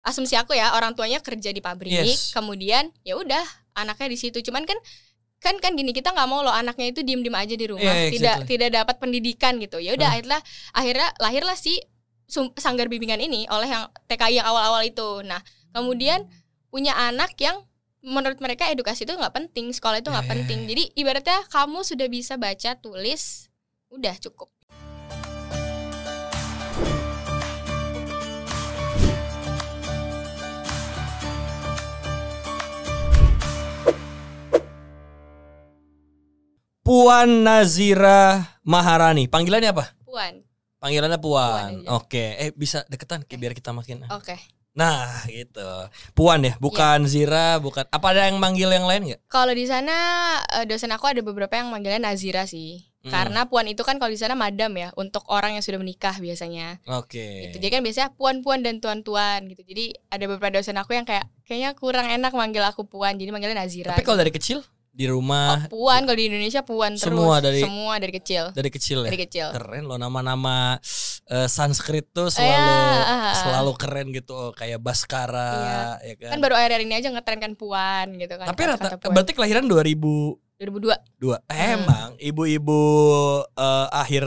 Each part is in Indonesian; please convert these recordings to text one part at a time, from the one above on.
asumsi aku ya, orang tuanya kerja di pabrik, kemudian ya udah anaknya di situ. Cuman kan gini, kita nggak mau loh anaknya itu diem aja di rumah, tidak dapat pendidikan gitu. Ya udah akhirnya lahirlah si sanggar bimbingan ini oleh yang TKI yang awal-awal itu. Nah kemudian punya anak yang menurut mereka edukasi itu nggak penting, sekolah itu nggak penting. Jadi ibaratnya kamu sudah bisa baca tulis, udah cukup. Puan Nazira Maharani. Panggilannya apa? Puan. Panggilannya Puan. Oke. Bisa deketan biar kita makin. Oke. Nah, gitu. Puan ya, bukan Zira, bukan. Apa ada yang manggil yang lain nggak? Kalau di sana dosen aku ada beberapa yang manggilnya Nazira sih. Karena Puan itu kan kalau di sana madam ya, untuk orang yang sudah menikah biasanya. Oke. Gitu. Jadi kan biasanya puan-puan dan tuan-tuan gitu. Jadi ada beberapa dosen aku yang kayaknya kurang enak manggil aku Puan, jadi manggilnya Nazira. Tapi kalau dari kecil? Di rumah Puan, kalau di Indonesia Puan terus. Semua dari kecil. Dari kecil ya. Dari kecil. Keren loh, nama-nama Sanskrit tuh selalu keren gitu, kayak Baskara ya kan. Kan baru akhir-akhir ini aja ngetren kan Puan gitu kan. Tapi berarti kelahiran 2002. Emang ibu-ibu akhir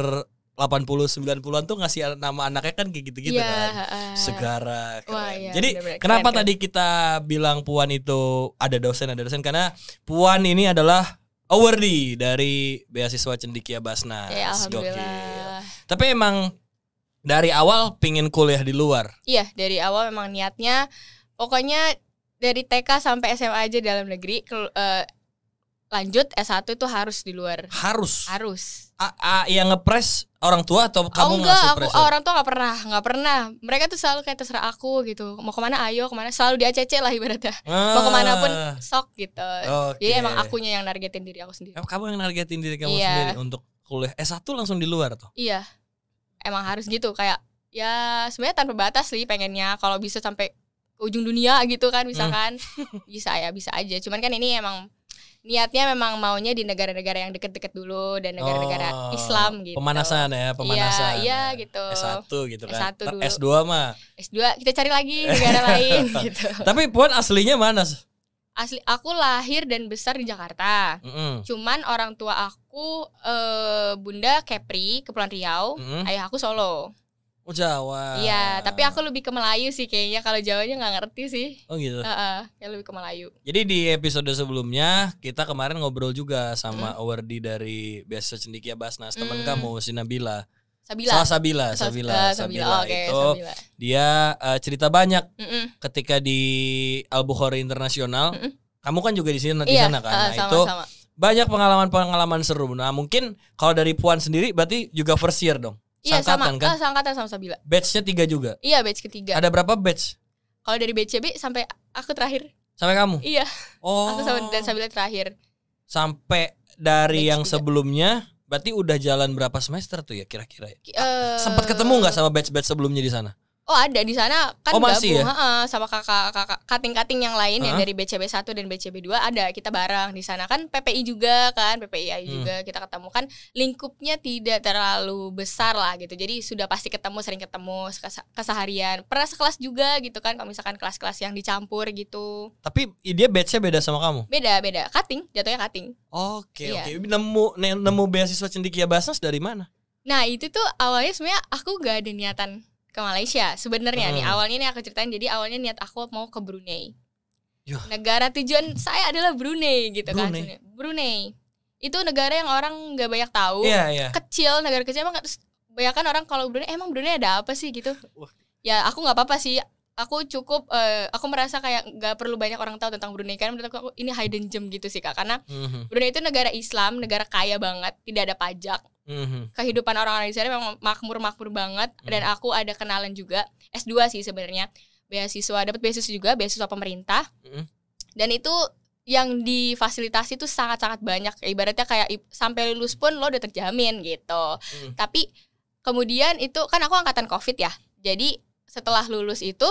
80-90-an tuh ngasih nama anaknya kan kayak gitu-gitu kan. Segara keren. Wah, iya, jadi bener-bener. kenapa keren. tadi kita bilang Puan itu ada dosen karena Puan ini adalah awardee dari beasiswa Cendekia Basnas. Ya, alhamdulillah. Tapi emang dari awal pingin kuliah di luar. Iya, dari awal memang niatnya pokoknya dari TK sampai SMA aja dalam negeri. Lanjut S1 itu harus di luar. Harus. Yang ngepres orang tua atau kamu enggak, ngasih pressure? Orang tua nggak pernah. Mereka tuh selalu kayak terserah aku gitu. Mau kemana ayo, kemana selalu di ACC lah ibaratnya. Mau kemana pun sok gitu. Jadi emang akunya yang nargetin diri aku sendiri. Kamu yang nargetin diri kamu sendiri untuk kuliah S1 langsung di luar tuh? Iya. Emang harus gitu, kayak ya sebenarnya tanpa batas sih pengennya, kalau bisa sampai ke ujung dunia gitu kan misalkan. Bisa aja. Cuman kan ini emang niatnya memang maunya di negara-negara yang deket-deket dulu dan negara-negara Islam gitu. Pemanasan. Iya gitu. S1 gitu kan. S1 dulu. S2 mah. S2 kita cari lagi negara lain gitu. Tapi Puan aslinya mana? Asli aku lahir dan besar di Jakarta. Cuman orang tua aku Bunda Kepri, Kepulauan Riau, ayah aku Solo. Oh Jawa. Iya, tapi aku lebih ke Melayu sih kayaknya. Kalau Jawanya nggak ngerti sih. Oh gitu. Ya lebih ke Melayu. Jadi di episode sebelumnya kita kemarin ngobrol juga sama awardee dari beasiswa Cendekia Basnas, teman kamu si Nabila. Sabila Oke, itu Sabila. Dia cerita banyak ketika di Al-Bukhari Internasional. Kamu kan juga di sana kan. Nah, itu banyak pengalaman seru. Nah, mungkin kalau dari Puan sendiri berarti juga first year dong. Iya Sangkatan, sama, kan? Sangkatan sama Sabila. Batch-nya 3 juga? Iya, batch ketiga. Ada berapa batch? Kalau dari BCB sampai aku terakhir. Sampai kamu? Iya. Oh. Aku dan Sabila terakhir. Sampai dari batch yang 3. Sebelumnya, berarti udah jalan berapa semester tuh ya kira-kira? Sempat ketemu nggak sama batch-batch sebelumnya di sana? Oh ada di sana kan masih gabung ya? Sama kakak kating-kating yang lain yang dari BCB 1 dan BCB 2 ada, kita bareng di sana kan. PPI juga kan, PPI juga kita ketemu kan, lingkupnya tidak terlalu besar lah gitu. Jadi sudah pasti sering ketemu keseharian. Pernah sekelas juga gitu kan kalau misalkan kelas-kelas yang dicampur gitu. Tapi dia batch-nya beda sama kamu? Beda, kating, jatuhnya kating. Oke. Nemu beasiswa Cendekia Basnas dari mana? Nah, itu tuh awalnya sebenarnya aku gak ada niatan ke Malaysia sebenarnya nih. Awalnya nih aku ceritain, jadi awalnya niat aku mau ke Brunei. Negara tujuan saya adalah Brunei gitu kan. Brunei itu negara yang orang nggak banyak tahu. Kecil, negara kecil emang. Banyak kan orang kalau Brunei, emang Brunei ada apa sih gitu. Ya aku nggak apa-apa sih. Aku cukup aku merasa kayak nggak perlu banyak orang tahu tentang Brunei, karena menurut aku ini hidden gem gitu sih Kak. Karena Brunei itu negara Islam, negara kaya banget, tidak ada pajak. Kehidupan orang-orang di sana memang makmur banget. Dan aku ada kenalan juga S2 sih sebenarnya, dapat beasiswa juga, beasiswa pemerintah. Dan itu yang difasilitasi tuh sangat-sangat banyak. Ibaratnya kayak sampai lulus pun lo udah terjamin gitu. Tapi kemudian itu kan aku angkatan Covid ya. Jadi setelah lulus itu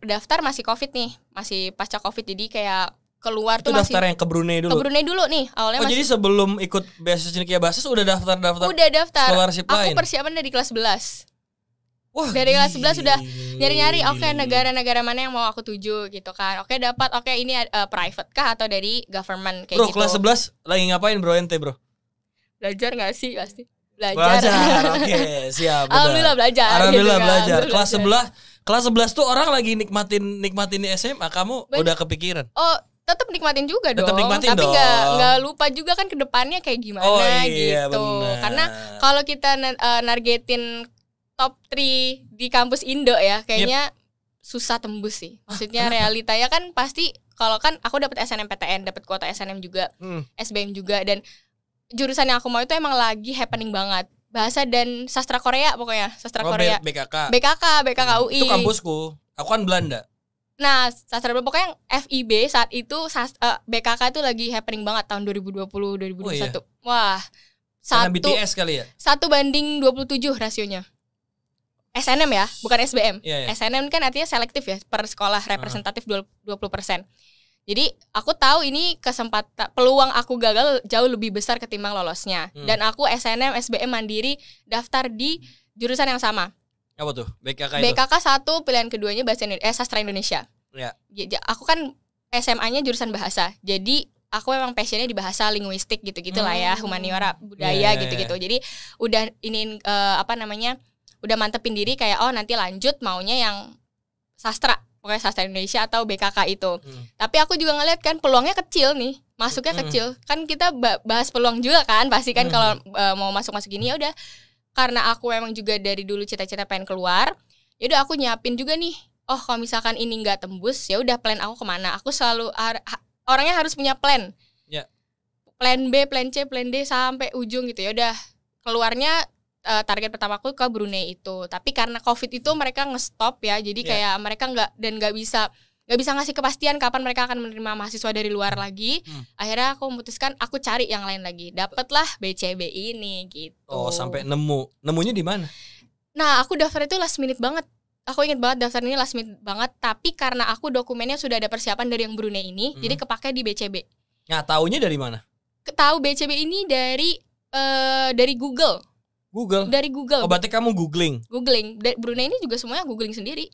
daftar masih Covid nih, masih pasca Covid. Jadi kayak keluar itu tuh masih daftar yang ke Brunei dulu. Ke Brunei dulu nih awalnya. Jadi sebelum ikut beasiswa Cendekia Basnas udah daftar Udah daftar. Scholarship aku lain. Persiapan dari kelas 11. Wah, dari kelas 11 sudah nyari-nyari negara-negara mana yang mau aku tuju gitu kan. Dapat ini private kah atau dari government kayak bro, gitu. Bro, kelas 11 lagi ngapain bro ente bro? Belajar gak sih pasti? Belajar. Oke, siap. Alhamdulillah belajar. Alhamdulillah gitu belajar. Kelas 11 tuh orang lagi nikmatin di SMA, kamu udah kepikiran. Oh, tetap nikmatin juga dong. Nikmatin tapi nggak lupa juga kan kedepannya kayak gimana gitu. Bener. Karena kalau kita nargetin top 3 di kampus Indo ya, kayaknya susah tembus sih. Maksudnya realitanya kan pasti kalau kan aku dapat SNMPTN, dapat kuota SNM juga, SBM juga, dan jurusan yang aku mau itu emang lagi happening banget. Bahasa dan sastra Korea pokoknya, sastra Korea. BKK UI. Itu kampusku. Aku kan Belanda. Nah, sastra pokoknya yang FIB saat itu BKK itu lagi happening banget tahun 2020 2021. Oh, iya. Wah. Karena BTS kali ya? 1:27 rasionya. SNM ya, bukan SBM. Yeah. SNM kan artinya selektif ya, per sekolah representatif 20%. Jadi aku tahu ini kesempatan, peluang aku gagal jauh lebih besar ketimbang lolosnya. Dan aku SNM SBM mandiri daftar di jurusan yang sama. Apa tuh? BKK itu? BKK 1, pilihan keduanya sastra Indonesia. Ya. Aku kan SMA-nya jurusan bahasa. Jadi aku memang passionnya di bahasa, linguistik gitu-gitu lah ya, humaniora, budaya gitu-gitu. Jadi udah udah mantepin diri kayak nanti lanjut maunya yang sastra, pokoknya sastra Indonesia atau BKK itu. Tapi aku juga ngeliat kan peluangnya kecil nih, masuknya kecil. Kan kita bahas peluang juga kan, pasti kan kalau mau masuk gini ya udah. Karena aku emang juga dari dulu cita-cita pengen keluar, ya udah aku nyiapin juga nih. Oh, kalau misalkan ini nggak tembus, ya udah plan aku kemana? Aku selalu orangnya harus punya plan. Yeah. Plan B, plan C, plan D sampai ujung gitu. Ya udah keluarnya target pertama aku ke Brunei itu. Tapi karena COVID itu mereka nge-stop ya. Jadi kayak mereka nggak bisa ngasih kepastian kapan mereka akan menerima mahasiswa dari luar lagi. Akhirnya aku memutuskan aku cari yang lain lagi. Dapatlah BCB ini gitu. Oh, sampai nemunya di mana? Nah, aku daftar itu last minute banget. Aku inget banget daftar ini last minute banget. Tapi karena aku dokumennya sudah ada persiapan dari yang Brunei ini, jadi kepake di BCB. Nah, taunya dari mana? Tahu BCB ini dari Google. Dari Google. Oh, berarti kamu googling? Brunei ini juga semuanya googling sendiri.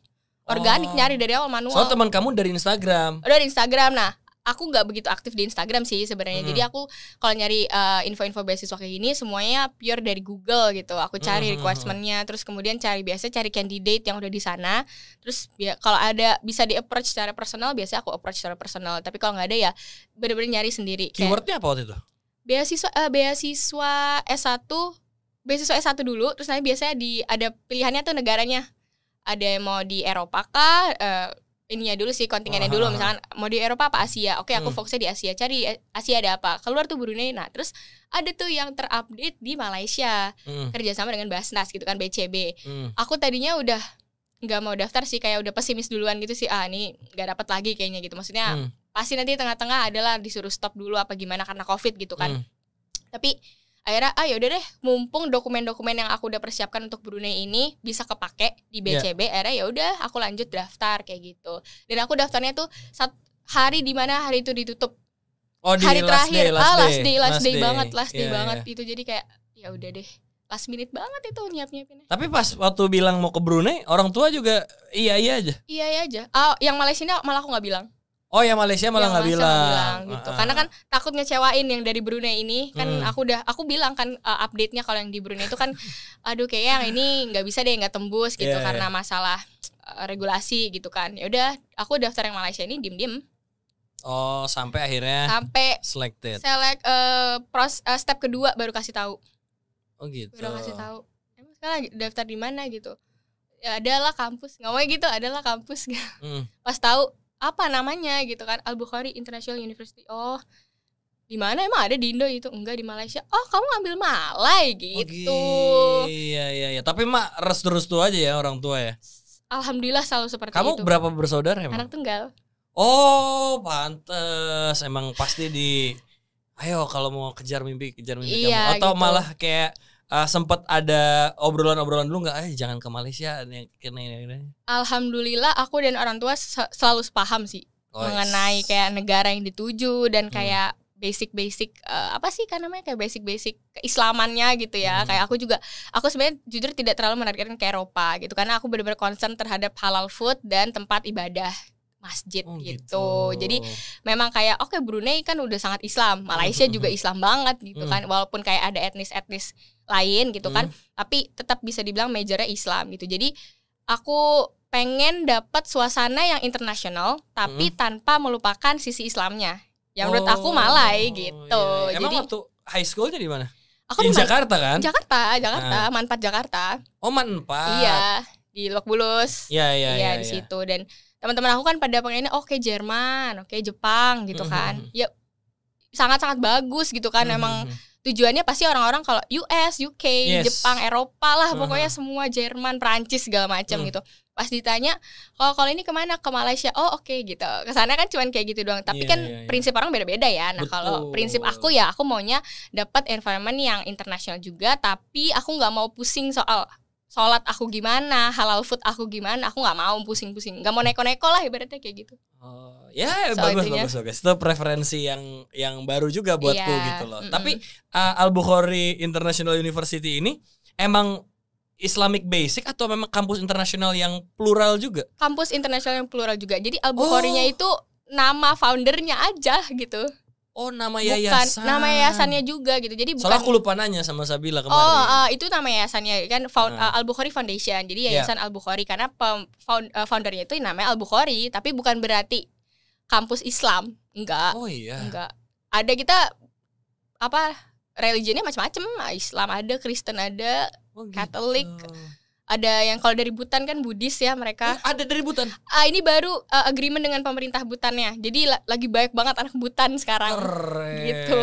Organik, nyari dari awal manual. So teman kamu dari Instagram. Dari Instagram. Nah, aku nggak begitu aktif di Instagram sih sebenarnya. Jadi aku kalau nyari info-info beasiswa kayak gini semuanya pure dari Google gitu. Aku cari requirement-nya, terus kemudian cari candidate yang udah di sana. Terus kalau ada bisa di-approach secara personal, biasanya aku approach secara personal. Tapi kalau nggak ada ya bener-bener nyari sendiri. Keywordnya apa waktu itu? Beasiswa S1 dulu, terus nanti biasanya ada pilihannya tuh negaranya. Ada yang mau di Eropa kah, ininya dulu sih, kontingennya dulu. Misalkan mau di Eropa apa Asia. Oke, aku fokusnya di Asia. Cari Asia ada apa. Keluar tuh Brunei. Nah, terus ada tuh yang terupdate di Malaysia. Kerjasama dengan Basnas gitu kan, BCB. Aku tadinya udah gak mau daftar sih, kayak udah pesimis duluan gitu sih. Ini gak dapat lagi kayaknya gitu. Maksudnya pasti nanti tengah-tengah adalah disuruh stop dulu apa gimana karena COVID gitu kan. Tapi akhirnya yaudah deh, mumpung dokumen-dokumen yang aku udah persiapkan untuk Brunei ini bisa kepake di BCB, akhirnya yaudah aku lanjut daftar kayak gitu. Dan aku daftarnya tuh hari dimana hari itu ditutup. Oh, hari terakhir, last day yeah, banget itu. Jadi kayak ya udah deh, last minute banget itu nyiapinnya. Tapi pas waktu bilang mau ke Brunei, orang tua juga iya aja. Yang Malaysia malah aku nggak bilang. Oh ya, Malaysia malah nggak bilang gitu. Karena kan takut ngecewain yang dari Brunei ini kan. Aku bilang kan update-nya kalau yang di Brunei itu kan kayaknya yang ini nggak bisa deh, nggak tembus gitu karena masalah regulasi gitu kan. Ya udah aku daftar yang Malaysia ini diem. Oh, sampai akhirnya selected. Step kedua baru kasih tahu. Oh gitu. Baru kasih tahu. Emang sekarang daftar di mana gitu? Ya adalah kampus. Ngomongnya gitu, adalah kampus. Pas tahu apa namanya gitu kan, Al-Bukhari International University. Oh, di mana emang ada di Indo itu? Enggak, di Malaysia. Oh, kamu ambil Malai gitu. Iya. Tapi mak restu aja ya orang tua ya. Alhamdulillah selalu seperti itu. Kamu berapa bersaudara emang? Anak tunggal. Oh, pantes. Emang pasti ayo kalau mau kejar mimpi kamu. Atau gitu. Malah kayak sempat ada obrolan dulu nggak? Jangan ke Malaysia nih. Alhamdulillah aku dan orang tua selalu sepaham sih mengenai kayak negara yang dituju dan kayak basic apa sih kan namanya, kayak basic keislamannya gitu ya. Kayak aku sebenarnya jujur tidak terlalu menargetkan ke Eropa gitu, karena aku benar-benar concern terhadap halal food dan tempat ibadah masjid gitu. Jadi memang kayak oke, Brunei kan udah sangat Islam, Malaysia juga Islam banget gitu kan, walaupun kayak ada etnis lain gitu kan, tapi tetap bisa dibilang majornya Islam gitu. Jadi aku pengen dapat suasana yang internasional tapi tanpa melupakan sisi Islamnya. Yang menurut aku Malai gitu. Iya. Emang waktu high schoolnya di mana? Aku di Jakarta kan? Jakarta, Manfaat Jakarta. Oh, Manfaat. Iya, di Lebak Bulus. Iya, di situ. Dan teman-teman aku kan pada pengennya oke Jerman, oke Jepang gitu kan. Ya sangat-sangat bagus gitu kan. Emang tujuannya pasti orang-orang kalau US, UK, Jepang, Eropa lah, pokoknya semua, Jerman, Prancis segala macam gitu. Pas ditanya, kalau ini kemana? Ke Malaysia. Oh oke gitu. Kesana kan cuman kayak gitu doang. Tapi prinsip orang beda-beda ya. Nah kalau prinsip aku ya, aku maunya dapat environment yang internasional juga. Tapi aku nggak mau pusing soal sholat aku gimana, halal food aku gimana. Aku nggak mau pusing-pusing. Nggak mau neko-neko lah ibaratnya kayak gitu. Oh ya, bagus. Itu preferensi yang baru juga buatku gitu loh. Tapi Al-Bukhari International University ini emang Islamic basic atau memang kampus internasional yang plural juga? Kampus internasional yang plural juga. Jadi Al-Bukharinya itu nama foundernya aja gitu. Oh, nama yayasan. Bukan, nama yayasannya juga gitu. Jadi bukan. Soalnya aku lupa nanya sama Sabila kemarin. Itu nama yayasannya kan Al-Bukhari Foundation. Jadi yayasan Al-Bukhari karena foundernya itu namanya Al-Bukhari, tapi bukan berarti kampus Islam. Enggak. Oh iya. Enggak. Ada kita religionnya macam-macam. Islam ada, Kristen ada, Katolik, ada yang kalau dari Bhutan kan Buddhis ya mereka. Ada dari Bhutan. Ini baru agreement dengan pemerintah Bhutannya. Jadi lagi banyak banget anak Bhutan sekarang. Keren, gitu.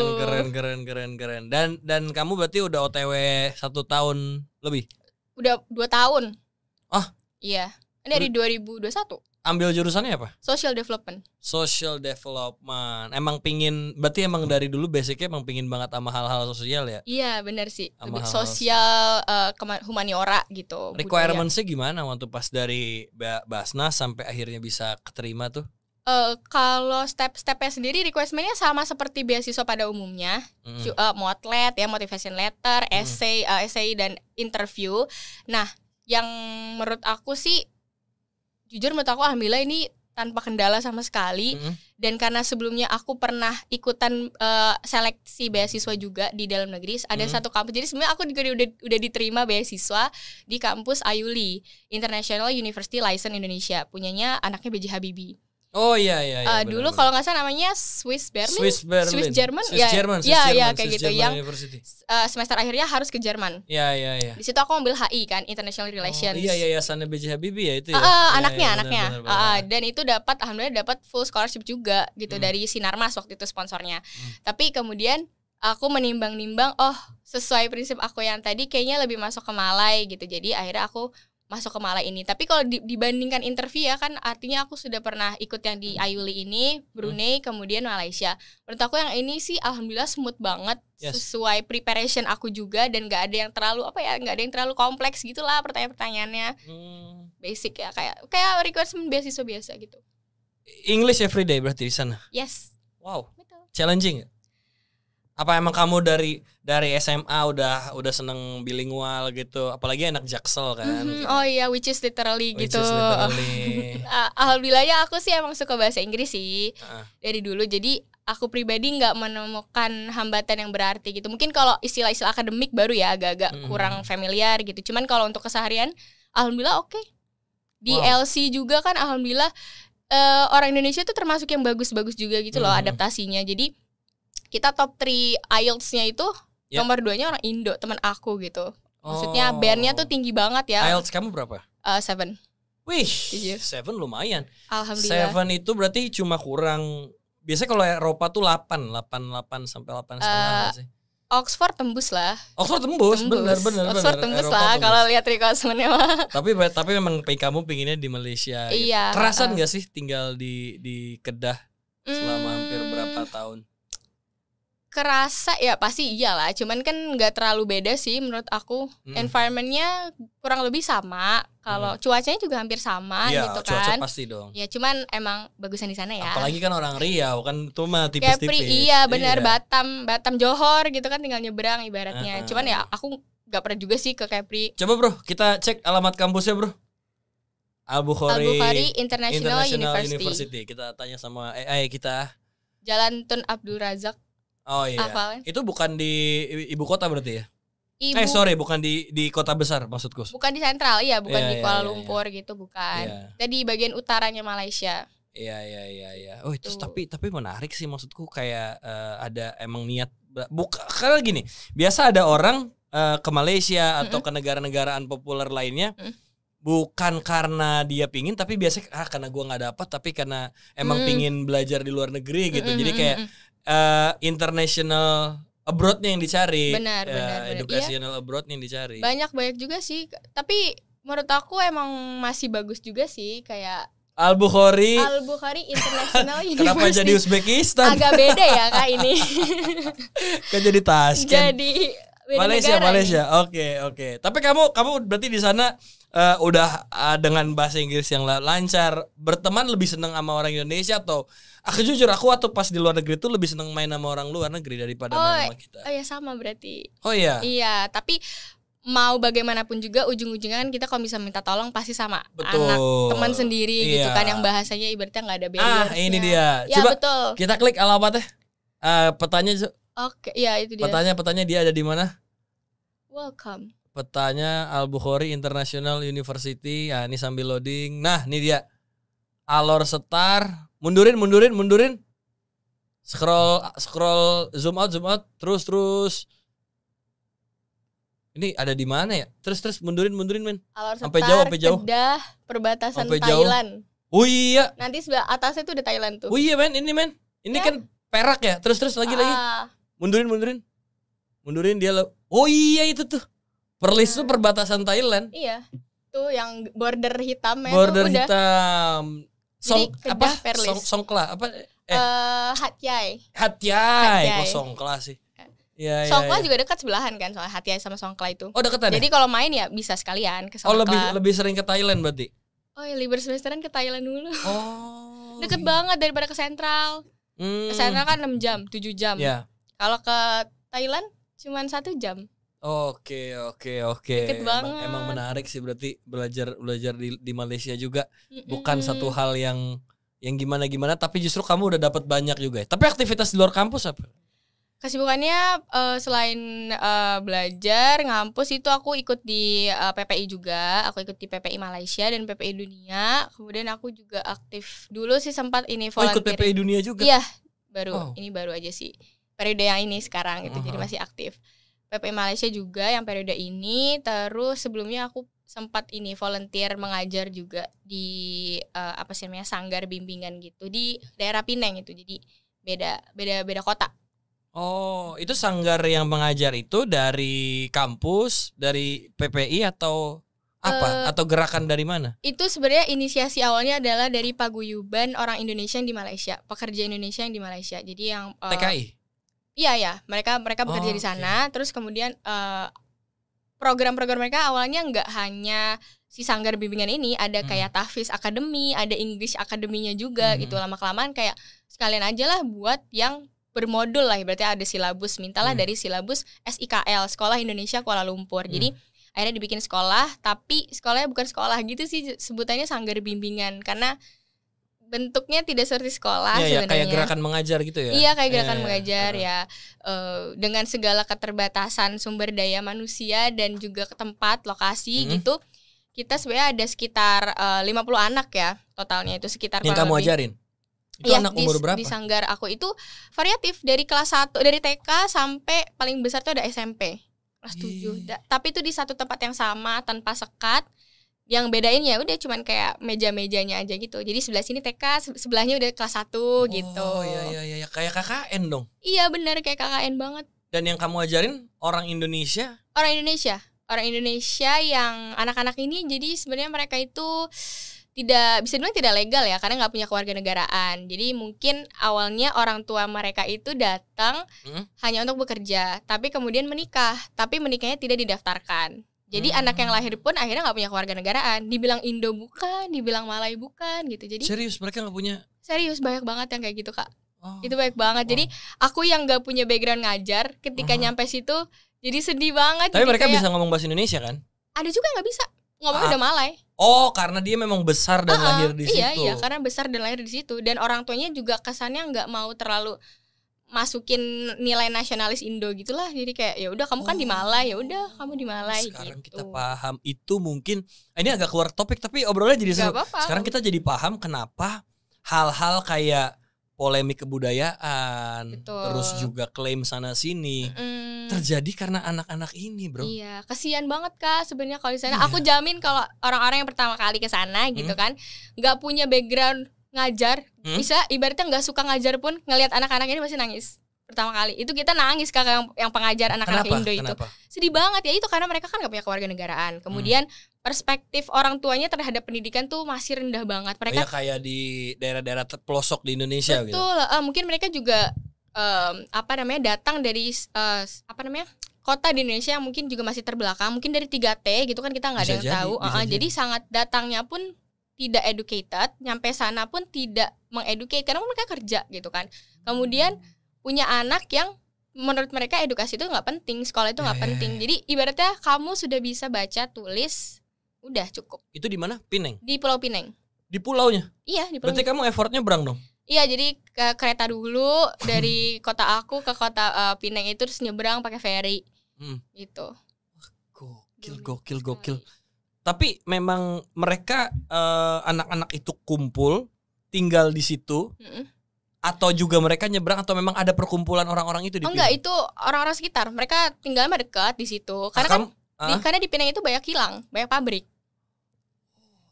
Keren. Dan kamu berarti udah OTW 1 tahun lebih? Udah 2 tahun. Oh? Iya. Dari 2021. Ambil jurusannya apa? Social Development. Emang berarti emang dari dulu basicnya emang pingin banget sama hal-hal sosial ya? Iya benar sih. Sosial, humaniora gitu. Requirement-nya gimana waktu pas dari Basnas sampai akhirnya bisa keterima tuh? Kalau step-stepnya sendiri requirement-nya sama seperti beasiswa pada umumnya. Motlet ya, motivation letter, essay dan interview. Nah, yang menurut aku sih, jujur menurut aku alhamdulillah ini tanpa kendala sama sekali. Dan karena sebelumnya aku pernah ikutan seleksi beasiswa juga di dalam negeri, ada satu kampus. Jadi sebenarnya aku juga udah diterima beasiswa di kampus AULI, International University License Indonesia, punyanya anaknya B.J. Habibie. Oh iya. Dulu kalau nggak salah namanya Swiss German kayak gitu. Yang semester akhirnya harus ke Jerman. Iya. Di situ aku ambil HI kan, International Relations. Yayasannya B.J. Habibie ya itu ya. Anaknya. Dan itu alhamdulillah dapat full scholarship juga gitu dari Sinarmas waktu itu sponsornya. Tapi kemudian aku menimbang-nimbang, sesuai prinsip aku yang tadi kayaknya lebih masuk ke Malai gitu. Jadi akhirnya aku masuk ke Malai ini. Tapi kalau dibandingkan interview ya kan, artinya aku sudah pernah ikut yang di AULI ini, Brunei, kemudian Malaysia. Menurut aku yang ini sih alhamdulillah smooth banget, sesuai preparation aku juga, dan nggak ada yang terlalu kompleks gitulah pertanyaan-pertanyaannya. Basic ya, kayak requirement beasiswa biasa gitu. English everyday berarti di sana? Yes. Wow. Betul. Challenging. Apa emang kamu dari SMA udah seneng bilingual gitu, apalagi anak Jaksel kan? Oh iya, which is literally gitu. Alhamdulillahnya aku sih emang suka bahasa Inggris sih dari dulu. Jadi aku pribadi nggak menemukan hambatan yang berarti gitu. Mungkin kalau istilah-istilah akademik baru ya agak-agak kurang familiar gitu. Cuman kalau untuk keseharian, alhamdulillah oke. Di LC juga kan alhamdulillah orang Indonesia tuh termasuk yang bagus-bagus juga gitu loh adaptasinya. Jadi kita top 3 IELTS-nya itu nomor 2-nya orang Indo, teman aku gitu. Maksudnya bandnya tuh tinggi banget ya. IELTS kamu berapa? 7. Wih, 7 lumayan. Alhamdulillah. 7 itu berarti cuma kurang. Biasanya kalau Eropa tuh 8 sampai 8,5 sih. Oxford tembus lah. Bener. Oxford tembus lah kalau lihat requirement-nya mah. Tapi memang kamu pinginnya di Malaysia. Iya. Gitu. Kerasan nggak sih tinggal di Kedah selama hampir berapa tahun? kerasa ya pasti iyalah, cuman kan nggak terlalu beda sih menurut aku. Environmentnya kurang lebih sama, kalau cuacanya juga hampir sama gitu kan. Cuaca pasti dong. Ya cuman emang bagusan di sana ya. Apalagi kan orang Riau kan tuh mah tipis-tipis. Iya benar, Batam Johor gitu kan tinggal nyebrang ibaratnya. Cuman ya aku nggak pernah juga sih ke Kepri. Coba bro, kita cek alamat kampusnya bro. Al-Bukhari International University. Kita tanya sama AI kita. Jalan Tun Abdul Razak. Oh iya. Apaan? Itu bukan di ibu kota berarti ya? Bukan di kota besar maksudku. Bukan di sentral, iya, bukan di Kuala Lumpur gitu, bukan. Kita di bagian utaranya Malaysia. Iya. Oh, itu tapi menarik sih maksudku, kayak ada emang niat karena gini, biasa ada orang ke Malaysia atau ke negara-negara unpopular lainnya bukan karena dia pingin, tapi biasanya karena gua nggak dapat, tapi karena emang pingin belajar di luar negeri gitu. Jadi kayak international abroad-nya yang dicari. Benar. Educational abroad-nya yang dicari. Banyak juga sih, tapi menurut aku emang masih bagus juga sih, kayak Al-Bukhari International University. Kenapa jadi Uzbekistan? Agak beda ya Kak ini. Kan jadi Tashkent. Jadi beda Malaysia. Oke. Tapi kamu berarti di sana udah dengan bahasa Inggris yang lancar, berteman lebih seneng sama orang Indonesia atau aku jujur waktu pas di luar negeri tuh lebih seneng main sama orang luar negeri daripada main sama kita. Oh ya sama berarti. Oh iya. Iya, tapi mau bagaimanapun juga ujung-ujungnya kan kita kalau bisa minta tolong pasti sama betul. Anak teman sendiri gitu kan, yang bahasanya ibaratnya nggak ada barrier. Ini dia. Ya, coba betul. Kita klik alamatnya. Petanya. Oke, ya itu dia. Petanya dia ada di mana? Welcome. Petanya Al-Bukhari International University. Ya, ini sambil loading. Nah, ini dia. Alor Setar. Mundurin. Scroll zoom out terus. Ini ada di mana ya? Terus mundurin men. Alor Setar, sampai jauh. Kedah, perbatasan sampai Thailand. Jauh. Oh iya. Nanti sebelah atasnya tuh udah Thailand tuh. Oh iya men. Ini ya? Kan Perak ya. Terus lagi. Mundurin dia. Oh iya itu tuh. Perlis tuh perbatasan Thailand. Iya. Tuh yang border hitam ya. Border tuh, hitam. Songkla apa? Hat Yai. Kok Songkla sih? Ya, Songkla juga dekat sebelahan kan, soal Hat Yai sama Songkla itu. Oh dekatan. Jadi kalau main ya bisa sekalian ke Songkla. Oh lebih sering ke Thailand berarti? Oh ya, libur semesteran ke Thailand dulu. Oh. Deket banget daripada ke Sentral. Ke Sentral kan 6 jam, 7 jam. Yeah. Kalau ke Thailand cuma 1 jam. Oke. Deket banget. Emang menarik sih berarti belajar di Malaysia juga. Bukan satu hal yang gimana, tapi justru kamu udah dapat banyak juga. Tapi aktivitas di luar kampus apa? Kesibukannya selain belajar ngampus itu aku ikut di PPI juga. Aku ikut di PPI Malaysia dan PPI Dunia. Kemudian aku juga aktif dulu sih sempat ini volunteer. Ikut PPI Dunia juga? Iya, ini baru aja sih. Periode yang ini sekarang gitu, jadi masih aktif. PPI Malaysia juga yang periode ini. Terus sebelumnya aku sempat ini volunteer mengajar juga di sanggar bimbingan gitu di daerah Pineng itu. Jadi beda kota. Oh, itu sanggar yang mengajar itu dari kampus, dari PPI atau apa? Atau gerakan dari mana? Itu sebenarnya inisiasi awalnya adalah dari paguyuban orang Indonesia yang di Malaysia, pekerja Indonesia yang di Malaysia. Jadi yang TKI. Iya, mereka bekerja di sana. Terus kemudian program-program mereka awalnya nggak hanya si sanggar bimbingan ini, ada kayak Tahfiz Academy, ada English Academy-nya juga gitu. Lama-kelamaan kayak sekalian aja lah buat yang bermodul lah, berarti ada silabus, mintalah dari silabus SIKL, Sekolah Indonesia Kuala Lumpur. Jadi akhirnya dibikin sekolah, tapi sekolahnya bukan sekolah gitu sih, sebutannya sanggar bimbingan karena bentuknya tidak seperti sekolah sebenarnya. Kayak gerakan mengajar gitu ya. Iya, kayak gerakan mengajar ya. Dengan segala keterbatasan sumber daya manusia dan juga tempat, lokasi gitu. Kita sebenarnya ada sekitar 50 anak ya totalnya, itu sekitar yang kamu ajarin. Itu anak umur berapa? Di sanggar aku itu variatif dari kelas 1, dari TK sampai paling besar tuh ada SMP kelas 7. Tapi itu di satu tempat yang sama tanpa sekat. Yang bedain ya udah cuman kayak meja-mejanya aja gitu. Jadi sebelah sini TK, sebelahnya udah kelas 1 gitu. Oh iya, kayak KKN dong. Iya benar, kayak KKN banget. Dan yang kamu ajarin orang Indonesia? Orang Indonesia yang anak-anak ini, jadi sebenarnya mereka itu tidak bisa dibilang tidak legal ya, karena nggak punya kewarganegaraan. Jadi mungkin awalnya orang tua mereka itu datang hanya untuk bekerja, tapi kemudian menikah, tapi menikahnya tidak didaftarkan. Jadi anak yang lahir pun akhirnya nggak punya kewarganegaraan. Dibilang Indo bukan, dibilang Malay bukan gitu. Jadi serius mereka nggak punya? Serius banyak banget yang kayak gitu Kak. Itu banyak banget. Jadi aku yang nggak punya background ngajar, ketika nyampe situ jadi sedih banget. Tapi mereka bisa ngomong bahasa Indonesia kan? Ada juga yang nggak bisa, ngomongnya udah Malay. Oh, karena dia memang besar dan lahir di situ. Iya, karena besar dan lahir di situ. Dan orang tuanya juga kesannya nggak mau terlalu masukin nilai nasionalis Indo gitulah. Jadi kayak ya udah kamu kan di Malay, ya udah kamu di Malay. Sekarang gitu. kita paham itu mungkin ini agak keluar topik tapi obrolannya jadi seru. Sekarang kita jadi paham kenapa hal-hal kayak polemik kebudayaan, terus juga klaim sana sini terjadi karena anak-anak ini, bro. Iya, kasihan banget Kak sebenarnya kalau di sana. Aku jamin kalau orang-orang yang pertama kali ke sana gitu kan, nggak punya background ngajar, bisa ibaratnya nggak suka ngajar pun ngelihat anak-anak ini pasti nangis pertama kali. Itu kita nangis Kak yang pengajar anak-anak Indo itu. Sedih banget ya, itu karena mereka kan nggak punya kewarganegaraan. Kemudian perspektif orang tuanya terhadap pendidikan tuh masih rendah banget. Mereka kayak di daerah-daerah pelosok di Indonesia. Betul, gitu. Mungkin mereka juga datang dari kota di Indonesia yang mungkin juga masih terbelakang, mungkin dari 3T gitu kan, kita nggak ada yang tahu. Jadi sangat datangnya pun tidak educated, nyampe sana pun tidak mengeducate karena mereka kerja gitu kan. Kemudian punya anak yang menurut mereka edukasi itu nggak penting, sekolah itu nggak penting. Jadi ibaratnya kamu sudah bisa baca tulis, udah cukup. Itu di mana? Pineng? Di Pulau Pineng. Di pulaunya? Iya, di pulau. Berarti kamu effortnya berang dong? Iya, jadi ke kereta dulu dari kota aku ke kota Pineng itu, terus nyebrang pakai ferry. Gitu. Gokil. Tapi memang mereka anak-anak itu kumpul tinggal di situ, atau juga mereka nyebrang, atau memang ada perkumpulan orang-orang itu di Pineng? Enggak, itu orang-orang sekitar. Mereka tinggalnya dekat di situ. Karena karena di Pineng itu banyak kilang, banyak pabrik.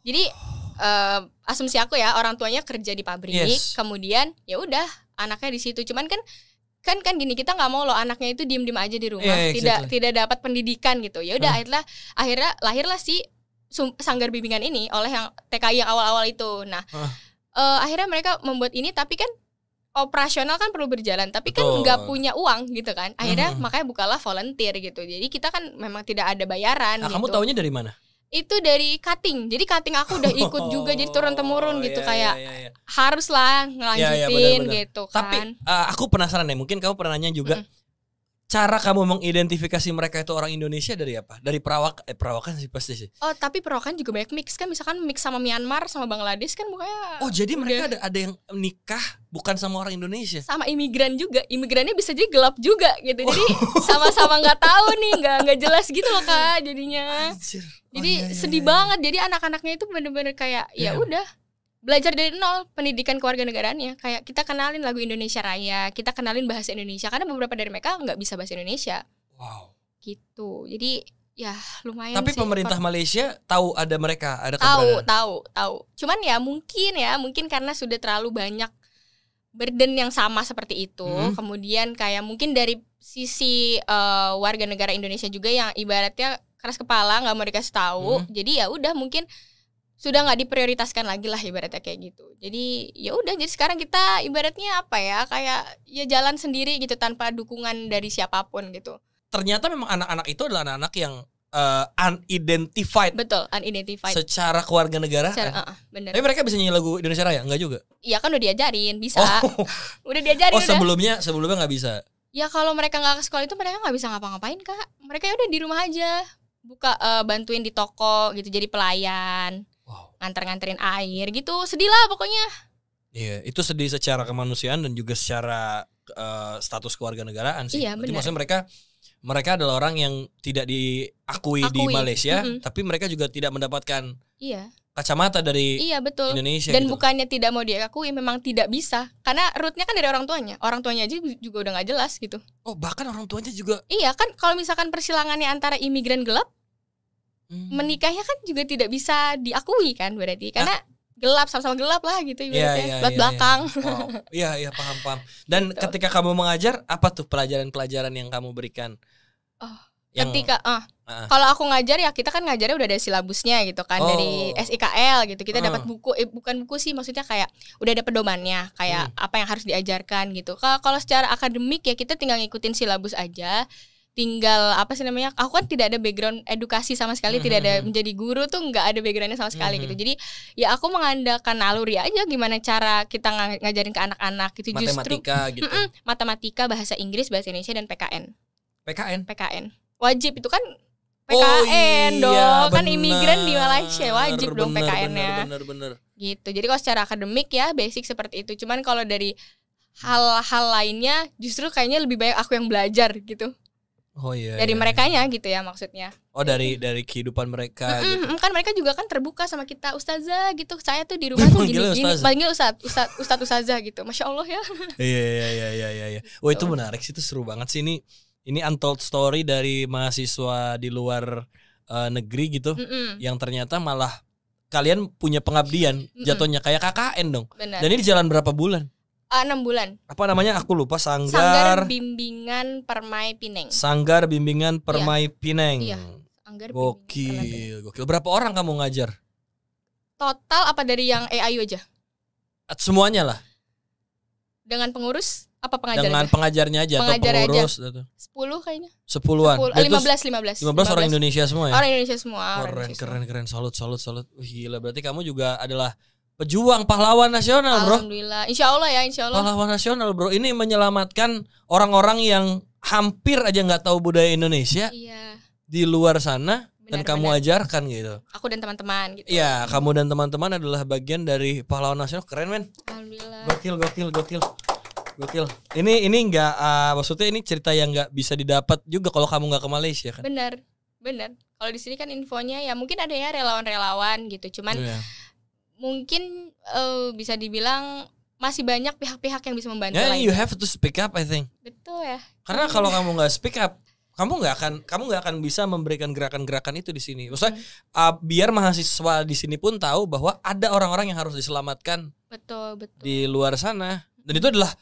Jadi asumsi aku ya, orang tuanya kerja di pabrik, kemudian ya udah anaknya di situ. Cuman kan gini, kita nggak mau loh anaknya itu diem aja di rumah, tidak dapat pendidikan gitu. Ya udah akhirnya lahirlah si sanggar bimbingan ini oleh yang TKI yang awal-awal itu. Nah, akhirnya mereka membuat ini, tapi kan operasional kan perlu berjalan, tapi kan nggak punya uang gitu kan. Akhirnya makanya bukalah volunteer gitu. Jadi kita kan memang tidak ada bayaran. Nah, gitu. Kamu taunya dari mana? Itu dari cutting. Jadi cutting aku udah ikut juga, jadi turun-temurun gitu, kayak haruslah ngelanjutin gitu kan. Tapi aku penasaran deh, mungkin kamu pernah nanya juga. Cara kamu mengidentifikasi mereka itu orang Indonesia dari apa? Dari perawakan sih pasti sih. Oh, tapi perawakan juga banyak mix kan, misalkan mix sama Myanmar sama Bangladesh kan bukannya. Oh, jadi mereka ada yang nikah bukan sama orang Indonesia. Sama imigran juga. Imigrannya bisa jadi gelap juga gitu. Jadi sama-sama nggak tahu nih, nggak jelas gitu loh Kak jadinya. Anjir. Jadi sedih banget. Jadi anak-anaknya itu bener-bener kayak ya udah belajar dari nol pendidikan kewarganegaraannya. Kayak kita kenalin lagu Indonesia Raya, kita kenalin bahasa Indonesia, karena beberapa dari mereka nggak bisa bahasa Indonesia. Wow. Gitu. Jadi ya lumayan. Tapi sih, pemerintah Malaysia tahu ada mereka, ada tahu. Cuman ya mungkin karena sudah terlalu banyak burden yang sama seperti itu. Kemudian kayak mungkin dari sisi warga negara Indonesia juga yang ibaratnya keras kepala, nggak mau dikasih tahu. Jadi ya udah mungkin sudah nggak diprioritaskan lagi lah ibaratnya kayak gitu. Jadi ya udah, jadi sekarang kita ibaratnya apa ya, kayak ya jalan sendiri gitu tanpa dukungan dari siapapun gitu. Ternyata memang anak-anak itu adalah anak-anak yang unidentified. Betul, unidentified. Secara kewarganegaraan. Bener. Tapi mereka bisa nyanyi lagu Indonesia Raya? Enggak juga? Iya kan udah diajarin, bisa. Udah diajarin. Oh, sebelumnya nggak bisa? Ya kalau mereka nggak ke sekolah itu mereka nggak bisa ngapa-ngapain Kak. Mereka udah di rumah aja, buka bantuin di toko gitu, jadi pelayan. Nganter-nganterin air gitu. Sedih lah pokoknya. Iya, itu sedih secara kemanusiaan dan juga secara status kewarganegaraan sih. Iya, benar. Maksudnya mereka adalah orang yang tidak diakui di Malaysia, tapi mereka juga tidak mendapatkan kacamata dari Indonesia. Dan gitu. Bukannya tidak mau diakui, memang tidak bisa. Karena rootnya kan dari orang tuanya. Orang tuanya aja juga udah nggak jelas gitu. Oh, bahkan orang tuanya juga. Iya kan, kalau misalkan persilangannya antara imigran gelap, menikahnya kan juga tidak bisa diakui kan berarti, karena gelap, sama-sama gelap lah gitu ibaratnya, belakang. Iya, paham. Dan ketika kamu mengajar, apa tuh pelajaran-pelajaran yang kamu berikan? Ketika kalau aku ngajar ya kita kan ngajarnya udah ada silabusnya gitu kan, dari SIKL gitu. Kita dapat buku, bukan buku sih, maksudnya kayak udah ada pedomannya, kayak apa yang harus diajarkan gitu. Kalau secara akademik ya kita tinggal ngikutin silabus aja. Tinggal apa sih namanya, aku kan tidak ada background edukasi sama sekali, tidak ada menjadi guru tuh, nggak ada backgroundnya sama sekali gitu. Jadi ya aku mengandalkan naluri aja gimana cara kita ngajarin ke anak-anak gitu. Matematika justru gitu. Matematika, bahasa Inggris, bahasa Indonesia, dan PKN wajib itu kan. PKN dong, kan imigran di Malaysia wajib dong PKN-nya. Bener. Gitu. Jadi kalau secara akademik ya basic seperti itu. Cuman kalau dari hal-hal lainnya justru kayaknya lebih banyak aku yang belajar gitu. Oh iya. Dari merekanya gitu ya maksudnya. Oh dari kehidupan mereka gitu. Kan mereka juga kan terbuka sama kita, ustazah gitu. Saya tuh di rumah tuh gini-gini, panggil ustaz ustazah gitu. Masya Allah ya. Iya. Oh itu menarik sih, itu seru banget sih ini untold story dari mahasiswa di luar negeri gitu, yang ternyata malah kalian punya pengabdian, jatuhnya kayak KKN dong. Benar. Dan ini jalan berapa bulan? 6 bulan. Apa namanya? Aku lupa. Sanggar Bimbingan Permai Pineng. Sanggar Bimbingan Permai Pineng. Iya. Sanggar Gokil. Berapa orang kamu ngajar? Total apa dari yang AIU aja? Semuanya lah. Dengan pengurus apa pengajar? Dengan aja? Pengajarnya aja pengajar atau pengurus? Aja. 10 kayaknya. 10-an. 15 orang Indonesia semua ya? Orang Indonesia semua. Keren. Salut. Gila, berarti kamu juga adalah pejuang pahlawan nasional, bro. Alhamdulillah. Insya Allah. Pahlawan nasional, bro. Ini menyelamatkan orang-orang yang hampir aja nggak tahu budaya Indonesia. Iya. Di luar sana. Dan kamu ajarkan gitu. Aku dan teman-teman gitu. Iya, kamu dan teman-teman adalah bagian dari pahlawan nasional. Keren, men. Alhamdulillah. Gokil. Ini nggak maksudnya ini cerita yang nggak bisa didapat juga kalau kamu nggak ke Malaysia kan? Benar. Kalau di sini kan infonya ya mungkin ada ya relawan-relawan gitu. Cuman mungkin bisa dibilang masih banyak pihak-pihak yang bisa membantu. You have to speak up, I think. Betul ya. Karena kalau kamu nggak speak up, kamu nggak akan bisa memberikan gerakan-gerakan itu di sini. Maksudnya biar mahasiswa di sini pun tahu bahwa ada orang-orang yang harus diselamatkan. Betul. Di luar sana. Dan itu adalah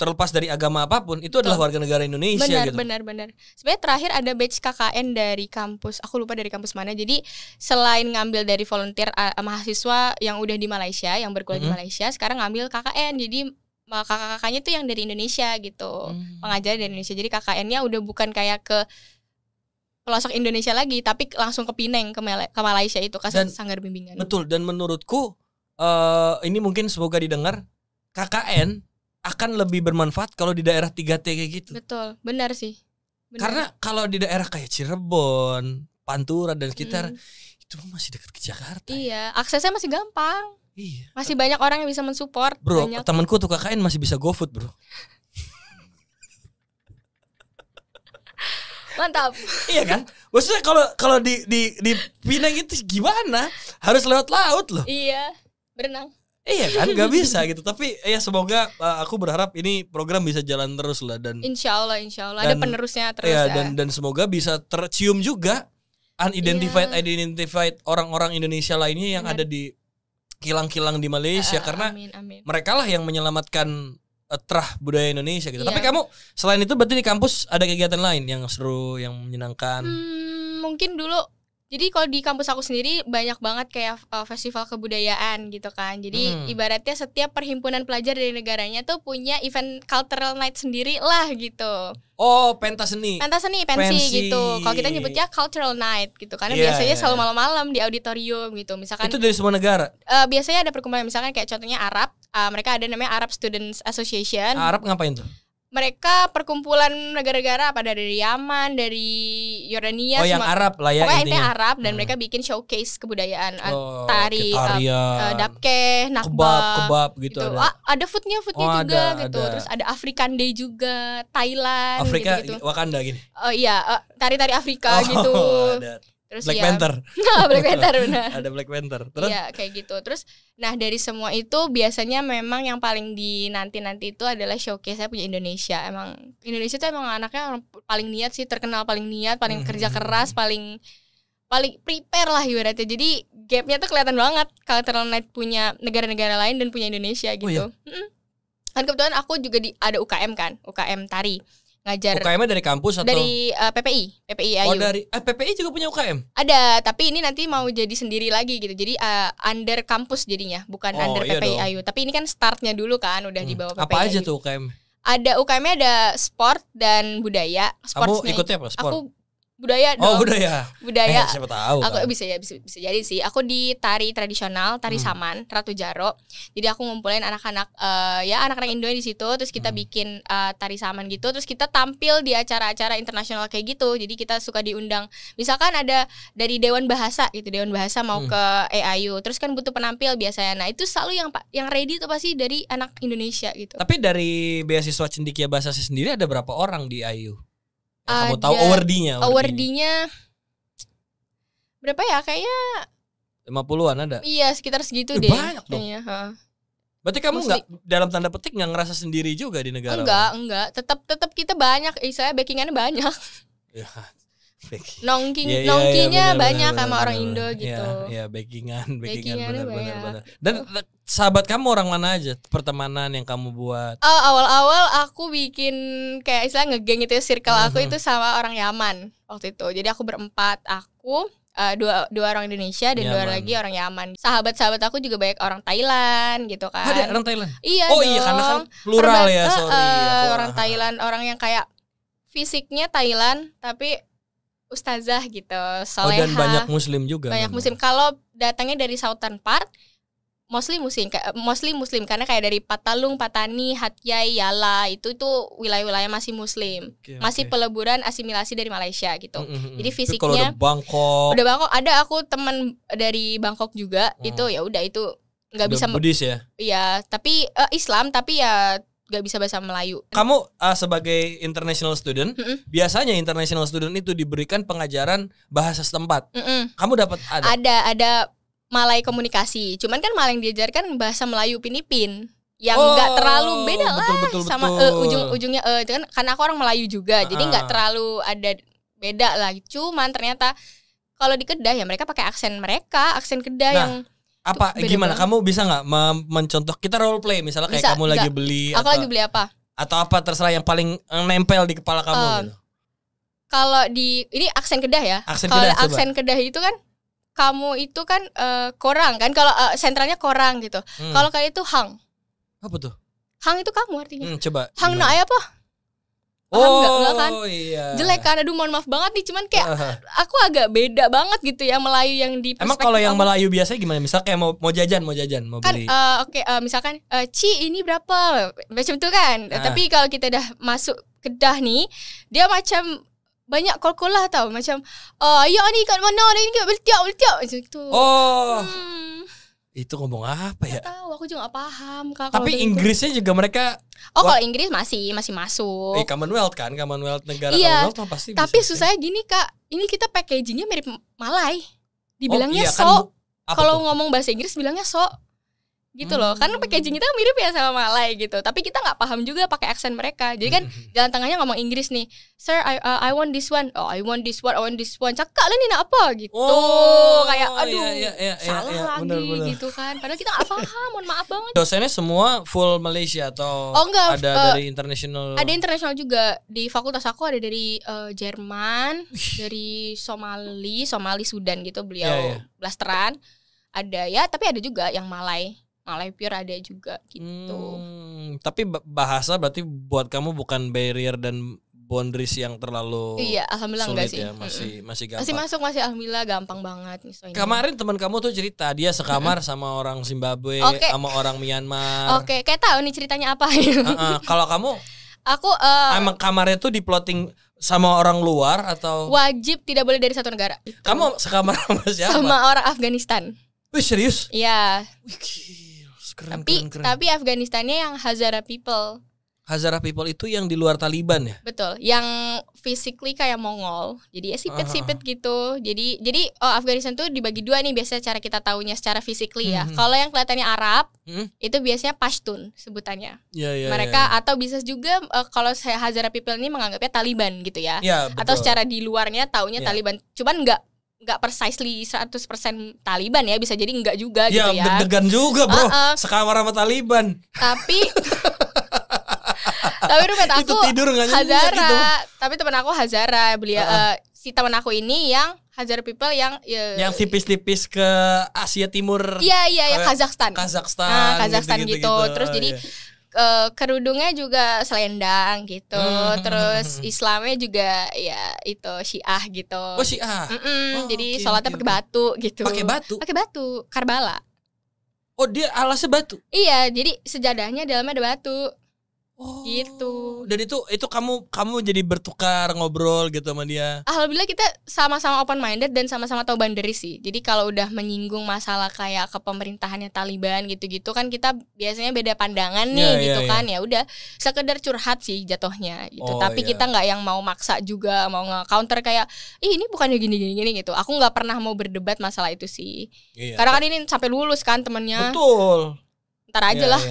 terlepas dari agama apapun, itu adalah warga negara Indonesia. Benar. Sebenarnya terakhir ada batch KKN dari kampus, aku lupa dari kampus mana. Jadi selain ngambil dari volunteer mahasiswa yang udah di Malaysia, yang berkuliah di Malaysia, sekarang ngambil KKN. Jadi kakak-kakaknya tuh yang dari Indonesia gitu, pengajar dari Indonesia. Jadi KKN-nya udah bukan kayak ke pelosok Indonesia lagi, tapi langsung ke Pineng, ke Malaysia itu, ke Sanggar Bimbingan. Betul. Dan menurutku ini mungkin semoga didengar, KKN akan lebih bermanfaat kalau di daerah 3T kayak gitu. Betul, benar sih. Karena kalau di daerah kayak Cirebon, Pantura dan sekitar itu masih dekat ke Jakarta. Iya, aksesnya masih gampang. Iya. Masih banyak orang yang bisa mensupport. Bro, temanku tuh KKN masih bisa GoFood, bro. Mantap. Iya kan? Maksudnya kalau di Pinang itu gimana? Harus lewat laut loh. Iya, berenang. Iya kan, gak bisa gitu. Tapi ya semoga aku berharap ini program bisa jalan terus lah. Dan Insya Allah ada penerusnya terus ya. Dan semoga bisa tercium juga identified orang-orang Indonesia lainnya yang ada di kilang-kilang di Malaysia. Karena amin. Mereka lah yang menyelamatkan terah budaya Indonesia gitu. Tapi kamu selain itu berarti di kampus ada kegiatan lain yang seru, yang menyenangkan? Mungkin dulu. Jadi kalau di kampus aku sendiri banyak banget kayak festival kebudayaan gitu kan. Jadi ibaratnya setiap perhimpunan pelajar dari negaranya tuh punya event cultural night sendiri lah gitu. Oh, pensi gitu. Kalau kita nyebutnya cultural night gitu. Karena biasanya selalu malam-malam di auditorium gitu. Misalkan itu dari semua negara? Biasanya ada perkumpulan, misalkan kayak contohnya Arab. Mereka ada namanya Arab Students Association. Arab ngapain tuh? Mereka perkumpulan negara-negara apa dari Yaman, dari Yordania, yang Arab lah ya. Pokoknya intinya Arab, dan mereka bikin showcase kebudayaan, tari, dapkeh, nakbah, kebab gitu. Ada foodnya juga gitu. Terus ada African Day juga, Thailand. Afrika gitu. Wakanda gini. Tari-tari Afrika gitu. Ada. Terus Black Panther. Black Panther benar. Ada Black Panther. Terus? Iya kayak gitu. Terus, nah dari semua itu biasanya memang yang paling dinanti-nanti itu adalah showcase saya punya Indonesia. Emang Indonesia tuh emang anaknya paling niat sih, terkenal paling niat, paling kerja keras, paling prepare lah ibaratnya. Jadi gapnya tuh kelihatan banget Cultural Night punya negara-negara lain dan punya Indonesia gitu. Oh, iya? Kan kebetulan aku juga ada UKM kan, UKM tari. ngajar. UKM-nya dari kampus atau dari PPI IAYU. Oh dari PPI juga punya UKM? Ada, tapi ini nanti mau jadi sendiri lagi gitu. Jadi under kampus jadinya, bukan under PPI IAYU. Tapi ini kan startnya dulu kan udah di bawah PPI. Apa aja tuh UKM? Ada UKM-nya ada sport dan budaya. Kamu ikutnya apa? Sport? Aku budaya dong. Oh budaya. Siapa tahu. Aku kan? bisa jadi sih. Aku di tari tradisional, tari saman, Ratu Jaro. Jadi aku ngumpulin anak-anak anak-anak Indo di situ. Terus kita bikin tari saman gitu. Terus kita tampil di acara-acara internasional kayak gitu. Jadi kita suka diundang. Misalkan ada dari Dewan Bahasa gitu. Dewan Bahasa mau ke EAYU. Terus kan butuh penampil biasanya. Nah itu selalu yang ready tuh pasti dari anak Indonesia gitu. Tapi dari beasiswa Cendekia Bahasa sendiri ada berapa orang di IAYU? Kamu tahu awardee-nya berapa ya? Kayaknya 50-an ada. Iya, sekitar segitu deh. Banyak dong. Berarti kamu nggak dalam tanda petik nggak ngerasa sendiri juga di negara? Enggak. Tetap kita banyak. Saya backingannya banyak. Ya, nongkinya banyak sama orang Indo gitu. Iya, backingan benar. Dan sahabat kamu orang mana aja? Pertemanan yang kamu buat? Awal-awal aku bikin kayak istilah ngegeng itu, circle aku itu sama orang Yaman waktu itu. Jadi aku berempat, aku dua orang Indonesia dan dua lagi orang Yaman. Sahabat-sahabat aku juga banyak orang Thailand gitu kan. Ada orang Thailand? Iya dong. Iya karena kan plural ya, sorry. Orang Thailand, orang yang kayak fisiknya Thailand tapi ustazah gitu, soleha. Dan banyak muslim juga. Banyak muslim. Kalau datangnya dari Southern Part, mostly muslim karena kayak dari Patalung, Patani, Hatyai, Yala itu tuh wilayah-wilayah masih muslim. Masih peleburan asimilasi dari Malaysia gitu. Jadi fisiknya udah Bangkok ada aku teman dari Bangkok juga. Itu ya udah itu nggak bisa Buddhis ya. Iya, tapi Islam tapi ya gak bisa bahasa Melayu. Kamu sebagai international student, biasanya international student itu diberikan pengajaran bahasa setempat. Kamu dapat ada Malay komunikasi. Cuman kan Malay yang diajarkan bahasa Melayu Pinipin yang nggak terlalu beda betul. Sama ujung-ujungnya kan karena aku orang Melayu juga, jadi nggak terlalu ada beda lah. Cuman ternyata kalau di Kedah ya mereka pakai aksen Kedah yang apa gimana banget. Kamu bisa nggak mencontoh kita role play misalnya kayak kamu lagi beli lagi beli apa atau apa terserah yang paling nempel di kepala kamu gitu. Kalau ini aksen Kedah ya. Kalau aksen Kedah itu kan kamu itu kan korang kan kalau sentralnya korang gitu. Kalau kayak itu hang. Apa tuh? Hang itu kamu artinya. Coba. Hang na apa? Enggak kan? Iya. Jelek kan, aduh mohon maaf banget nih. Cuman kayak aku agak beda banget gitu ya Melayu yang di Emang kalau yang Melayu biasanya gimana? Misal kayak mau jajan, mau kan, beli misalkan Ci ini berapa? Macam itu kan. Tapi kalau kita udah masuk Kedah nih, dia macam banyak kol-kolah tau. Macam ayo nih kat mana ni kat beltiak macam itu. Itu ngomong apa ya? Tahu, aku juga gak paham. Tapi Inggrisnya juga mereka. Kalau Inggris masih masuk. Commonwealth kan, Commonwealth negara Commonwealth pasti. Tapi susahnya gini Kak, ini kita packagingnya mirip Malay. Dibilangnya sok. Kalau ngomong bahasa Inggris bilangnya sok. Gitu loh, kan packaging kita mirip ya sama Malay gitu. Tapi kita nggak paham juga pakai aksen mereka. Jadi kan jalan tengahnya ngomong Inggris nih. Sir, I want this one. Oh, I want this one. Cakak lah nih nak apa gitu. Kayak aduh, salah lagi bener. Gitu kan. Padahal kita nggak paham. Mohon maaf banget. Dosennya semua full Malaysia atau enggak, ada dari internasional? Ada internasional juga. Di fakultas aku ada dari Jerman, dari Somali Sudan gitu. Beliau blasteran. Ada ya, tapi ada juga yang Malay pure ada juga gitu. Tapi bahasa berarti buat kamu bukan barrier dan boundaries yang terlalu alhamdulillah sulit enggak sih. Ya, masih gampang. Masih masuk, alhamdulillah gampang banget. Kemarin teman kamu tuh cerita dia sekamar sama orang Zimbabwe, sama orang Myanmar. Kayak tahu nih ceritanya apa. Kalau kamu? Aku emang kamarnya tuh diplotting sama orang luar atau? Wajib tidak boleh dari satu negara. Kamu sekamar sama siapa? Sama orang Afghanistan. Wih serius? Iya. Keren. Tapi Afganistannya yang Hazara people. Hazara people itu yang di luar Taliban ya? Betul, yang physically kayak Mongol. Jadi ya sipit-sipit gitu. Jadi Afghanistan tuh dibagi dua nih biasanya cara kita taunya secara physically ya. Kalau yang kelihatannya Arab, itu biasanya Pashtun sebutannya. Mereka atau bisa juga kalau saya Hazara people ini menganggapnya Taliban gitu ya. Atau secara di luarnya taunya Taliban. Cuman enggak precisely 100% Taliban ya, bisa jadi enggak juga gitu ya. Deg-degan juga bro, sekamar sama Taliban. Tapi roommate aku tidur Hazara gitu. Tapi teman aku Hazara. Beliau si teman aku ini yang Hazara people yang tipis-tipis ke Asia Timur. Iya Kazakhstan Kazakhstan gitu. Terus jadi kerudungnya juga selendang gitu. Terus Islamnya juga ya itu Syiah gitu. Oh Syiah. Jadi sholatnya pakai batu gitu. Pakai batu Karbala. Oh dia alasnya batu. Iya, jadi sejadahnya dalamnya ada batu. Gitu. Dan itu kamu jadi bertukar ngobrol gitu sama dia. Alhamdulillah kita sama-sama open minded dan sama-sama tahu boundary sih. Jadi kalau udah menyinggung masalah kayak kepemerintahannya Taliban gitu-gitu kan kita biasanya beda pandangan nih gitu kan. Ya udah sekedar curhat sih jatuhnya gitu. Tapi kita nggak yang mau maksa juga, mau nge-counter kayak ini bukannya gini gitu. Aku nggak pernah mau berdebat masalah itu sih. Karena kan ini sampai lulus kan temennya. Betul. Ntar aja lah.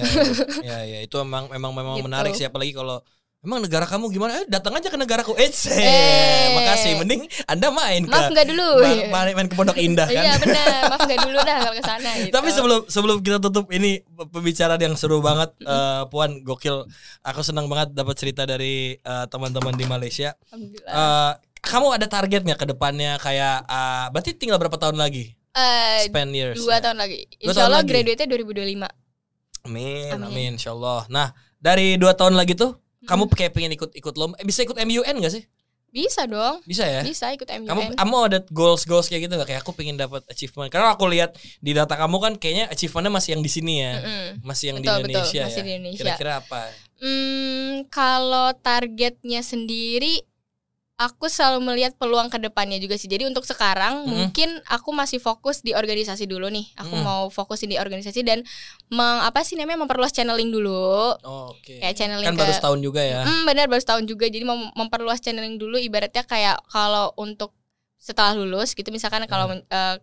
Ya itu memang gitu. Menarik sih, apalagi kalau emang negara kamu gimana? Datang aja ke negaraku. Makasih. Mending Anda main Maaf nggak dulu. Main ke Pondok Indah kan? Iya benar. Maaf nggak dulu dah kalau ke sana. Gitu. Tapi sebelum kita tutup ini pembicaraan yang seru banget, Puan, gokil. Aku senang banget dapat cerita dari teman-teman di Malaysia. Alhamdulillah. Kamu ada targetnya ke depannya kayak berarti tinggal berapa tahun lagi? Spend years. 2 tahun lagi. Insyaallah graduate-nya 2025. Amin insyaallah. Nah dari 2 tahun lagi tuh kamu kayak pengen ikut lomba, bisa ikut MUN gak sih? Bisa dong. Bisa ya? Bisa ikut MUN. Kamu ada goals kayak gitu gak? Kayak aku pengen dapat achievement. Karena aku lihat di data kamu kan kayaknya achievementnya masih yang di sini ya. Masih yang betul, di Indonesia masih ya. Di Indonesia. Kira-kira apa? Kalau targetnya sendiri aku selalu melihat peluang ke depannya juga sih. Jadi untuk sekarang mungkin aku masih fokus di organisasi dulu nih. Aku mau fokusin di organisasi dan memperluas channeling dulu. Oke. Kayak channeling kan baru setahun juga ya. Benar baru setahun juga. Jadi mau memperluas channeling dulu, ibaratnya kayak kalau untuk setelah lulus gitu misalkan kalau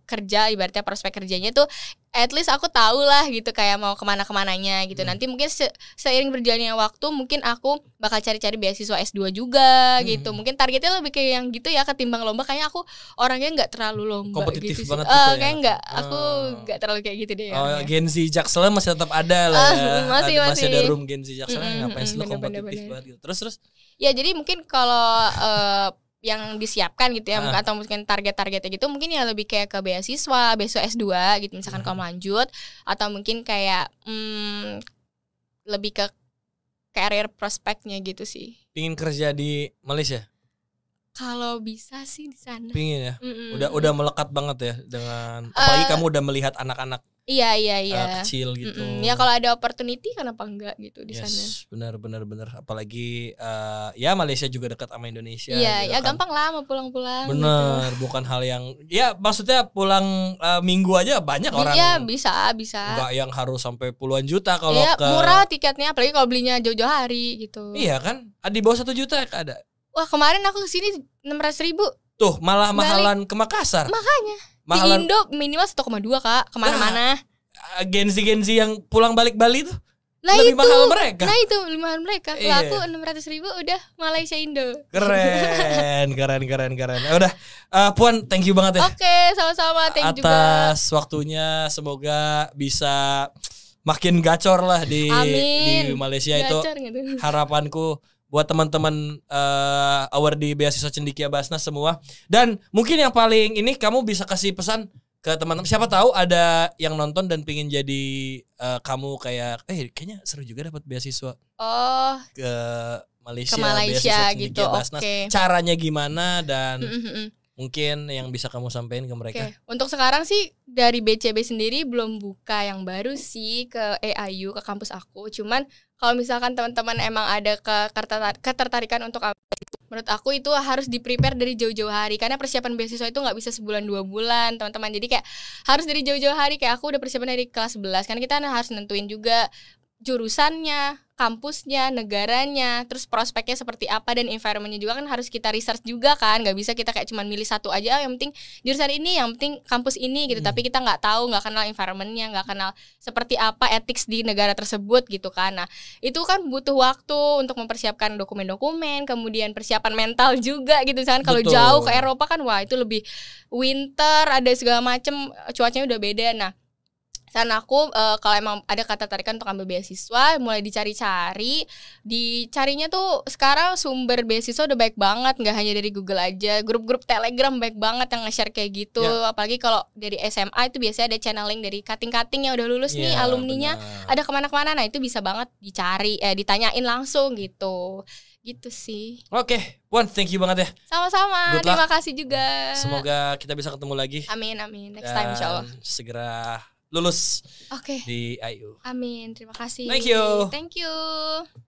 kerja, ibaratnya prospek kerjanya tuh at least aku tahu lah gitu kayak mau kemananya gitu. Nanti mungkin seiring berjalannya waktu mungkin aku bakal cari-cari beasiswa S2 juga gitu. Mungkin targetnya lebih kayak yang gitu ya, ketimbang lomba. Kayaknya aku orangnya nggak terlalu lomba kompetitif gitu banget sih. Gitu Kayak nggak, aku nggak terlalu kayak gitu deh. Gen Z Jaksel masih tetap ada lah ya. Masih ada room Gen Z Jaksel. Ngapain sih lo kompetitif banget gitu. Terus ya jadi mungkin kalau yang disiapkan gitu ya, atau mungkin target-targetnya gitu mungkin ya lebih kayak ke beasiswa S2 gitu misalkan kalau lanjut, atau mungkin kayak lebih ke career prospeknya gitu sih. Pingin kerja di Malaysia? Kalau bisa sih di sana. Pingin ya? Udah melekat banget ya dengan apalagi kamu udah melihat anak-anak Iya. Kecil gitu. Ya kalau ada opportunity kenapa enggak gitu di sana. Benar. Apalagi ya Malaysia juga dekat sama Indonesia. Iya, gitu ya kan. Gampang lah mau pulang-pulang. Bener, gitu. Bukan hal yang ya maksudnya pulang minggu aja banyak orang. Iya, bisa. Enggak yang harus sampai puluhan juta kalau murah tiketnya, apalagi kalau belinya jauh-jauh hari gitu. Iya kan? Di bawah 1 juta ada. Wah, kemarin aku kesini 600.000. Tuh, malah mahalan ke Makassar. Makanya. Mahalan. Di Indo minimal 1,2 Kak, kemana-mana. Gen Z yang pulang balik Bali tuh lebih mahal mereka. Nah itu lebih mahal mereka. Kalau aku 600.000 udah Malaysia Indo. Keren. Udah, Puan, thank you banget ya. Oke, sama-sama. Thank you juga atas waktunya. Semoga bisa makin gacor lah di Malaysia. Gacor, itu gitu. Harapanku buat teman-teman awardee beasiswa Cendekia Basnas semua. Dan mungkin yang paling ini kamu bisa kasih pesan ke teman-teman, siapa tahu ada yang nonton dan pingin jadi kamu kayak kayaknya seru juga dapat beasiswa ke Malaysia gitu. Oke. Caranya gimana dan mungkin yang bisa kamu sampaikan ke mereka. Untuk sekarang sih dari BCB sendiri belum buka yang baru sih ke EIU, ke kampus aku. Cuman kalau misalkan teman-teman emang ada ketertarikan untuk menurut aku itu harus di-prepare dari jauh-jauh hari. Karena persiapan beasiswa itu gak bisa sebulan 2 bulan teman-teman. Jadi kayak harus dari jauh-jauh hari. Kayak aku udah persiapan dari kelas 11. Karena kita harus nentuin juga jurusannya, kampusnya, negaranya, terus prospeknya seperti apa, dan environmentnya juga kan harus kita research juga kan. Gak bisa kita kayak cuma milih satu aja, yang penting jurusan ini, yang penting kampus ini gitu. Tapi kita gak tahu, gak kenal environmentnya, gak kenal seperti apa ethics di negara tersebut gitu kan. Nah itu kan butuh waktu untuk mempersiapkan dokumen-dokumen, kemudian persiapan mental juga gitu. Misalkan kalau jauh ke Eropa kan wah itu lebih winter, ada segala macem, cuacanya udah beda. Nah Saran aku kalau emang ada ketertarikan untuk ambil beasiswa, mulai dicari-cari. Dicarinya tuh sekarang sumber beasiswa udah baik banget, nggak hanya dari Google aja. Grup-grup Telegram baik banget yang nge-share kayak gitu. Apalagi kalau dari SMA itu biasanya ada channeling dari cutting-cutting yang udah lulus nih, alumninya ada kemana-kemana. Nah itu bisa banget dicari, ditanyain langsung gitu. Gitu sih. Oke, Puan, thank you banget ya. Sama-sama, terima kasih juga. Semoga kita bisa ketemu lagi. Amin. Next time insyaallah. Segera lulus di IU. Amin, terima kasih. Thank you. Thank you.